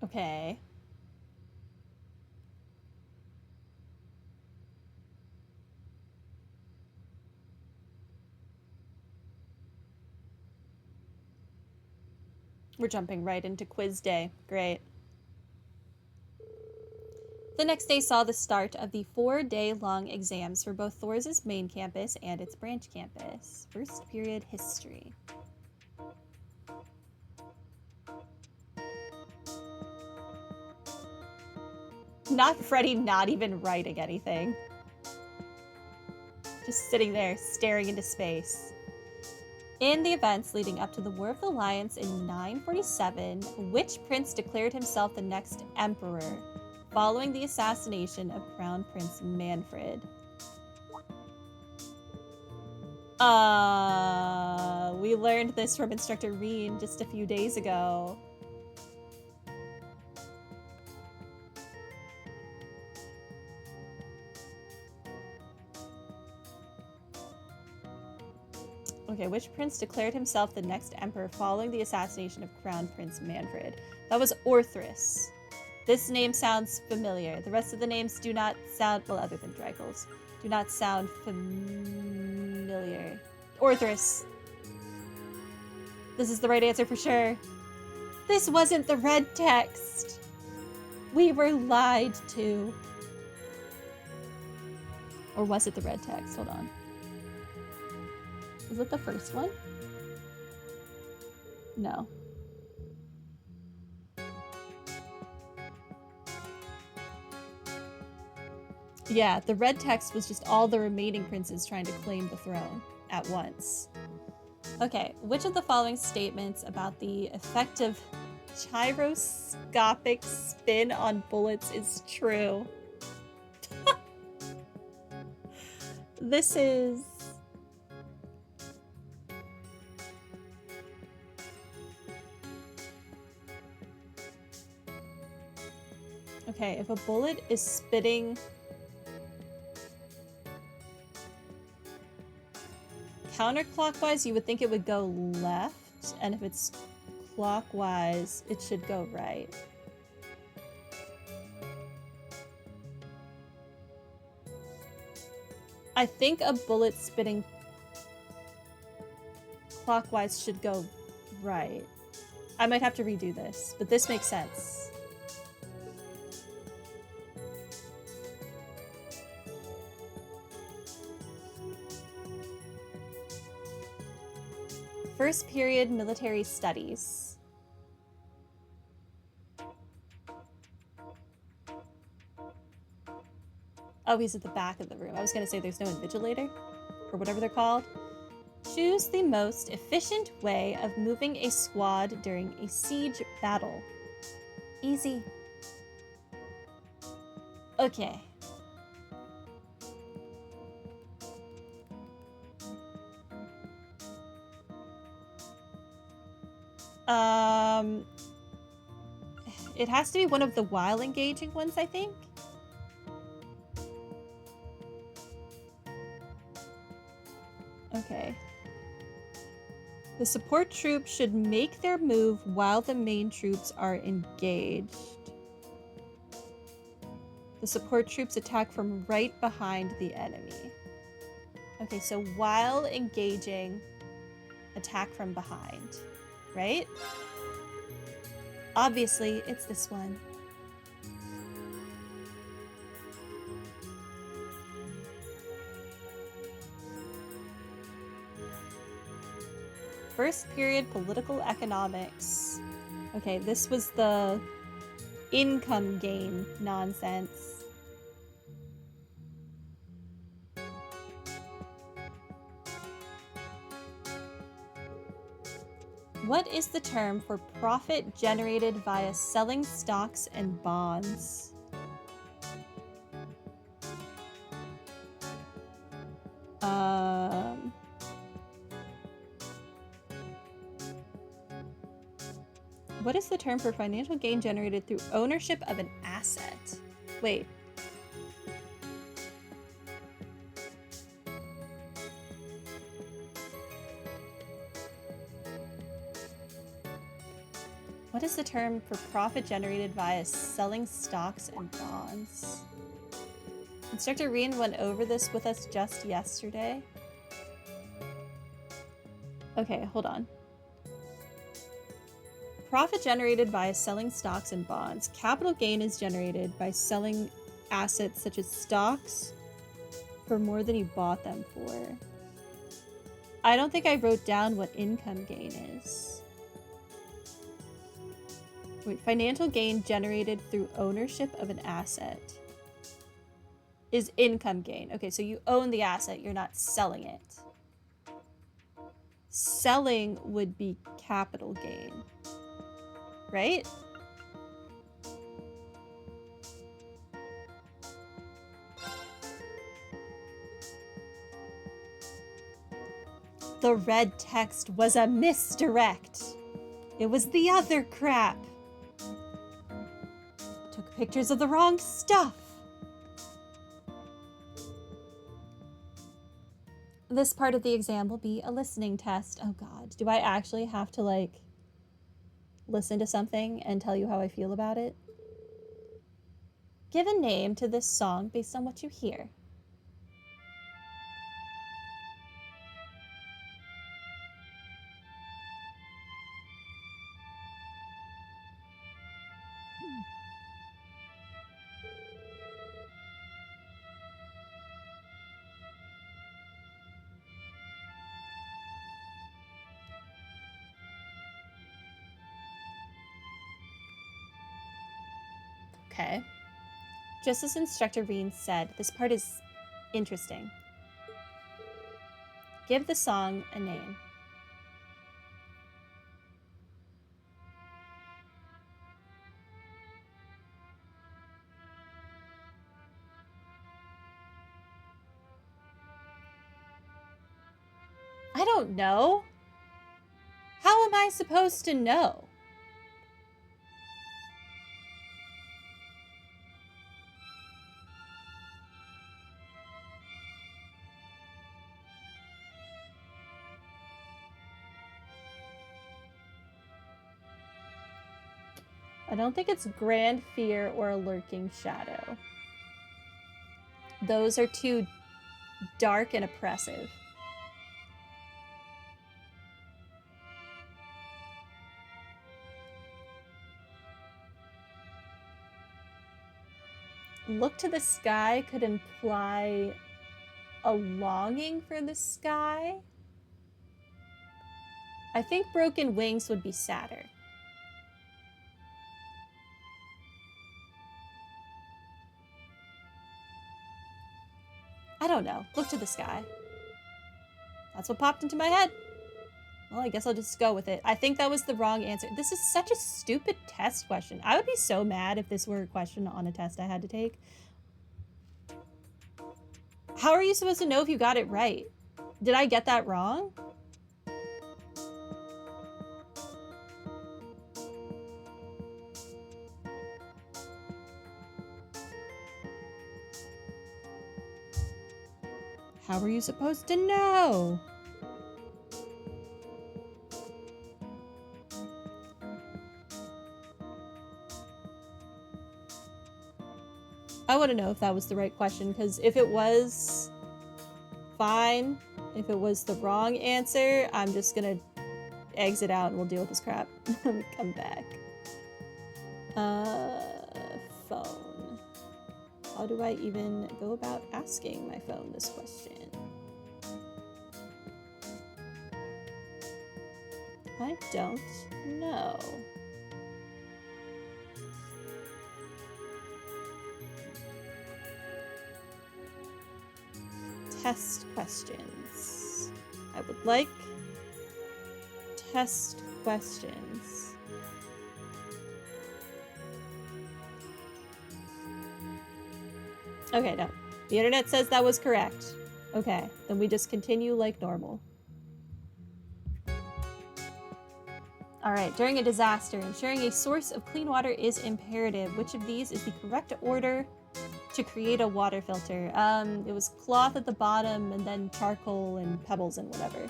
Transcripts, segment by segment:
Okay. We're jumping right into quiz day. Great. The next day saw the start of the 4-day-long exams for both Thor's main campus and its branch campus. First period history. Not Freddy not even writing anything. Just sitting there staring into space. In the events leading up to the War of the Alliance in 947, which prince declared himself the next emperor following the assassination of Crown Prince Manfred? We learned this from Instructor Reen just a few days ago. Okay, which prince declared himself the next emperor following the assassination of Crown Prince Manfred? That was Orthrus. This name sounds familiar. The rest of the names do not sound, well, other than Draco's, do not sound familiar. Orthrus. This is the right answer for sure. This wasn't the red text. We were lied to. Or was it the red text? Hold on. Was it the first one? No. Yeah, the red text was just all the remaining princes trying to claim the throne at once. Okay, which of the following statements about the effect of gyroscopic spin on bullets is true? This is... Okay, if a bullet is spitting... counterclockwise, you would think it would go left, and if it's clockwise, it should go right. I think a bullet spitting clockwise should go right. I might have to redo this, but this makes sense. First period military studies. Oh, he's at the back of the room. I was going to say there's no invigilator, or whatever they're called. Choose the most efficient way of moving a squad during a siege battle. Easy. Okay. It has to be one of the while engaging ones, I think. Okay. The support troops should make their move while the main troops are engaged. The support troops attack from right behind the enemy. Okay, so while engaging, attack from behind, right? Obviously, it's this one. First period political economics. Okay, this was the income gain nonsense. What is the term for profit generated via selling stocks and bonds? What is the term for financial gain generated through ownership of an asset? Wait. What is the term for profit generated via selling stocks and bonds? Instructor Reen went over this with us just yesterday. Okay, hold on. Profit generated by selling stocks and bonds. Capital gain is generated by selling assets such as stocks for more than you bought them for. I don't think I wrote down what income gain is. Wait, financial gain generated through ownership of an asset is income gain. Okay, so you own the asset, you're not selling it. Selling would be capital gain, right? The red text was a misdirect. It was the other crap. Took pictures of the wrong stuff. This part of the exam will be a listening test. Oh God, do I actually have to like listen to something and tell you how I feel about it? Give a name to this song based on what you hear. Okay. Just as Instructor Reen said, this part is interesting. Give the song a name. I don't know. How am I supposed to know? I don't think it's Grand Fear or a Lurking Shadow. Those are too dark and oppressive. Look to the sky could imply a longing for the sky. I think Broken Wings would be sadder. I don't know. Look to the sky. That's what popped into my head. Well, I guess I'll just go with it. I think that was the wrong answer. This is such a stupid test question. I would be so mad if this were a question on a test I had to take. How are you supposed to know if you got it right? Did I get that wrong? How are you supposed to know? I want to know if that was the right question, because if it was, fine. If it was the wrong answer, I'm just gonna exit out and we'll deal with this crap. Let me come back. Phone. How do I even go about asking my phone this question? I don't know. Test questions. I would like test questions. Okay, no. The internet says that was correct. Okay, then we just continue like normal. Alright, during a disaster, ensuring a source of clean water is imperative. Which of these is the correct order to create a water filter? It was cloth at the bottom and then charcoal and pebbles and whatever.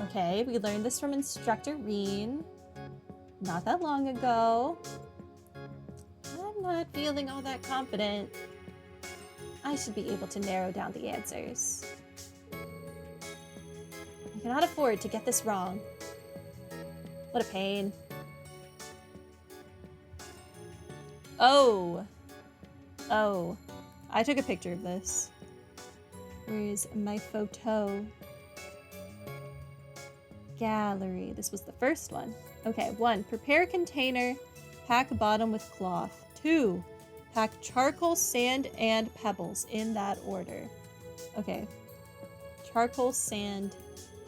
Okay, we learned this from Instructor Reen not that long ago. I'm not feeling all that confident. I should be able to narrow down the answers. I cannot afford to get this wrong. What a pain. Oh, I took a picture of this. Where's my photo? Gallery. This was the first one. Okay, 1. Prepare a container. Pack bottom with cloth. 2. Pack charcoal, sand, and pebbles in that order. Okay. Charcoal, sand,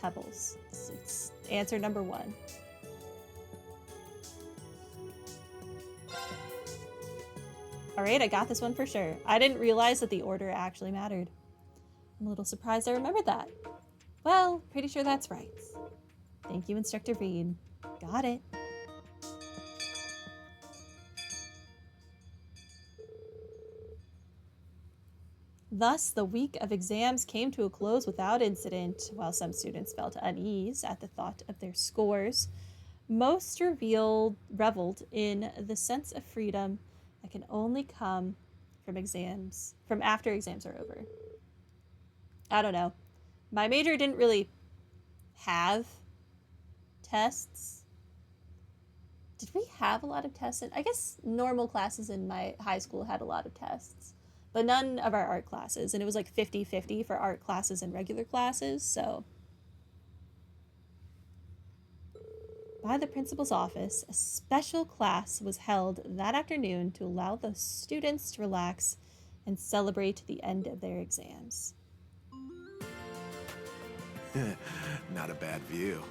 pebbles. It's answer number 1. Alright, I got this one for sure. I didn't realize that the order actually mattered. I'm a little surprised I remembered that. Well, pretty sure that's right. Thank you, Instructor Reed. Got it. Thus, the week of exams came to a close without incident. While some students felt unease at the thought of their scores, most reveled in the sense of freedom that can only come from after exams are over. I don't know. My major didn't really have tests. Did we have a lot of tests? I guess normal classes in my high school had a lot of tests, but none of our art classes. And it was like 50-50 for art classes and regular classes, so. By the principal's office, a special class was held that afternoon to allow the students to relax and celebrate the end of their exams. Not a bad view.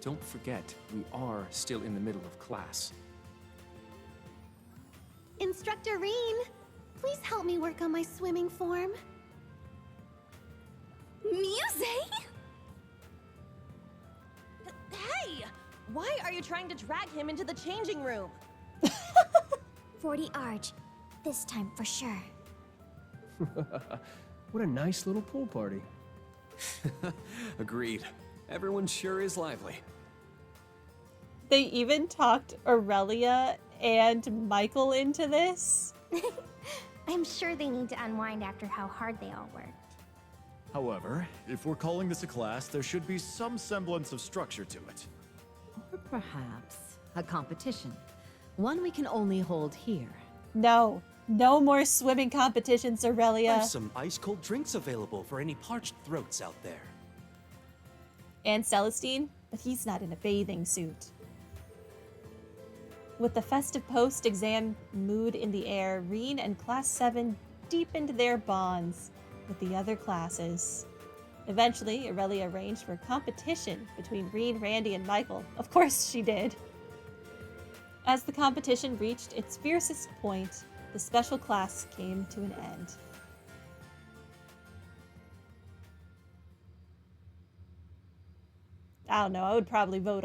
Don't forget, we are still in the middle of class. Instructor Reen, please help me work on my swimming form. Music? Hey! Why are you trying to drag him into the changing room? 40 Arch. This time for sure. What a nice little pool party. Agreed. Everyone sure is lively. They even talked Aurelia and Michael into this. I'm sure they need to unwind after how hard they all worked. However, if we're calling this a class, there should be some semblance of structure to it. Or perhaps a competition. One we can only hold here. No more swimming competitions, Aurelia. There's some ice-cold drinks available for any parched throats out there. And Celestine, but he's not in a bathing suit. With the festive post-exam mood in the air, Reen and Class 7 deepened their bonds with the other classes. Eventually, Aurelia arranged for a competition between Reen, Randy, and Michael. Of course she did. As the competition reached its fiercest point, the special class came to an end. I don't know, I would probably bet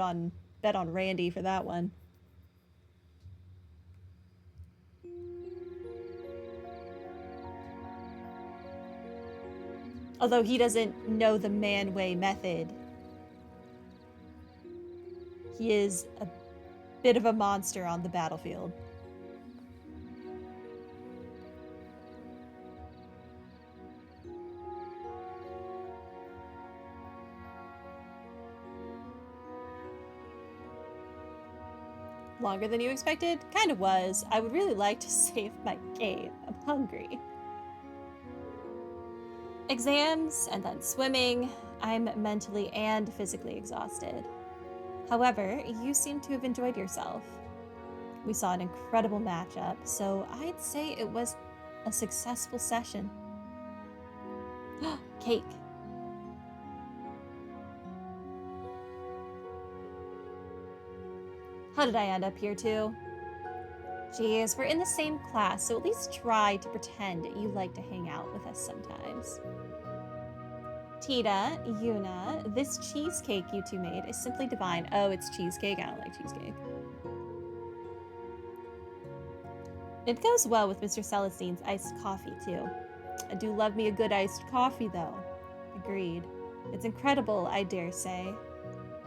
on Randy for that one. Although he doesn't know the man-way method. He is a bit of a monster on the battlefield. Longer than you expected? Kind of was. I would really like to save my game. I'm hungry. Exams and then swimming. I'm mentally and physically exhausted. However, you seem to have enjoyed yourself. We saw an incredible matchup, so I'd say it was a successful session. Cake. How did I end up here too? Jeez, we're in the same class, so at least try to pretend you like to hang out with us sometimes. Tita, Yuna, this cheesecake you two made is simply divine. Oh, it's cheesecake? I don't like cheesecake. It goes well with Mr. Celestine's iced coffee, too. I do love me a good iced coffee, though. Agreed. It's incredible, I dare say.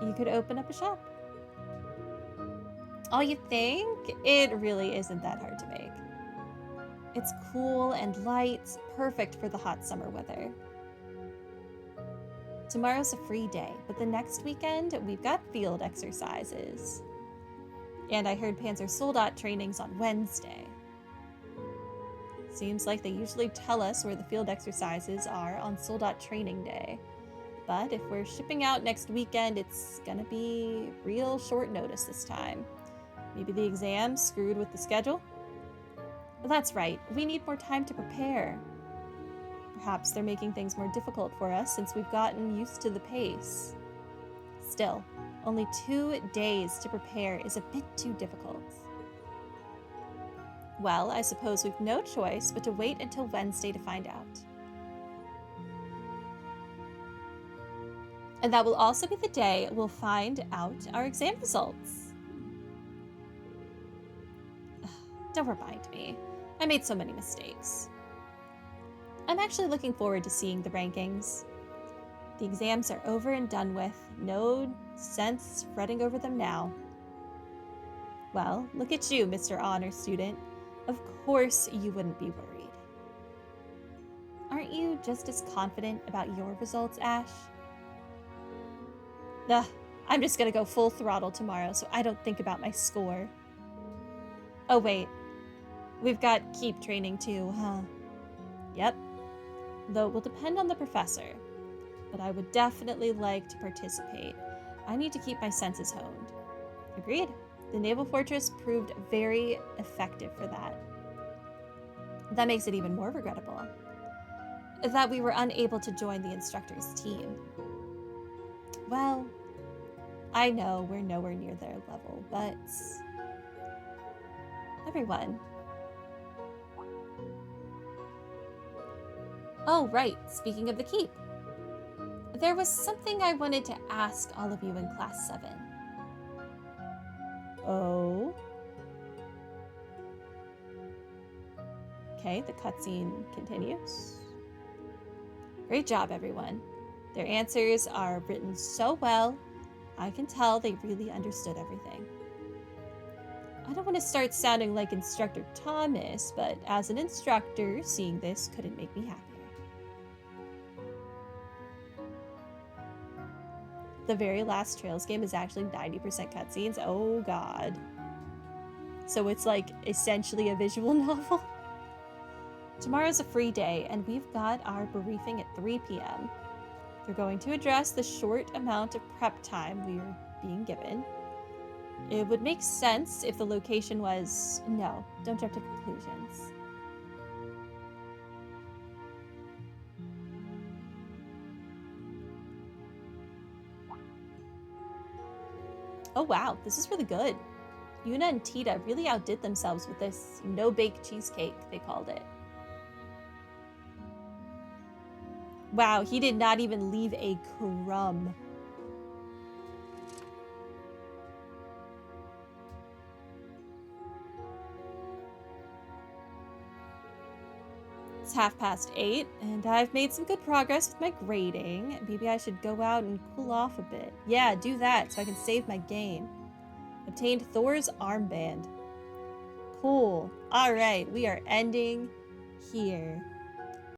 You could open up a shop. Oh, you think? It really isn't that hard to make. It's cool and light, perfect for the hot summer weather. Tomorrow's a free day, but the next weekend, we've got field exercises. And I heard Panzer Soldat training's on Wednesday. Seems like they usually tell us where the field exercises are on Soldat training day. But if we're shipping out next weekend, it's gonna be real short notice this time. Maybe the exam screwed with the schedule? But that's right, we need more time to prepare. Perhaps they're making things more difficult for us since we've gotten used to the pace. Still, only 2 days to prepare is a bit too difficult. Well, I suppose we've no choice but to wait until Wednesday to find out. And that will also be the day we'll find out our exam results. Don't remind me. I made so many mistakes. I'm actually looking forward to seeing the rankings. The exams are over and done with. No sense fretting over them now. Well, look at you, Mr. Honor Student. Of course you wouldn't be worried. Aren't you just as confident about your results, Ash? Ugh, I'm just gonna go full throttle tomorrow so I don't think about my score. Oh wait, we've got keep training too, huh? Yep. Though it will depend on the professor. But I would definitely like to participate. I need to keep my senses honed. Agreed. The Naval Fortress proved very effective for that. That makes it even more regrettable that we were unable to join the instructor's team. Well, I know we're nowhere near their level, but everyone. Oh, right, speaking of the keep. There was something I wanted to ask all of you in Class 7. Oh? Okay, the cutscene continues. Great job, everyone. Their answers are written so well, I can tell they really understood everything. I don't want to start sounding like Instructor Thomas, but as an instructor, seeing this couldn't make me happier. The very last Trails game is actually 90% cutscenes. Oh god. So it's like essentially a visual novel. Tomorrow's a free day, and we've got our briefing at 3 p.m. They're going to address the short amount of prep time we are being given. It would make sense if the location was... No, don't jump to conclusions. Oh wow, this is really good. Yuna and Tita really outdid themselves with this no-bake cheesecake, they called it. Wow, he did not even leave a crumb. It's 8:30, and I've made some good progress with my grading. Maybe I should go out and cool off a bit. Yeah, do that so I can save my game. Obtained Thor's armband. Cool. Alright, we are ending here.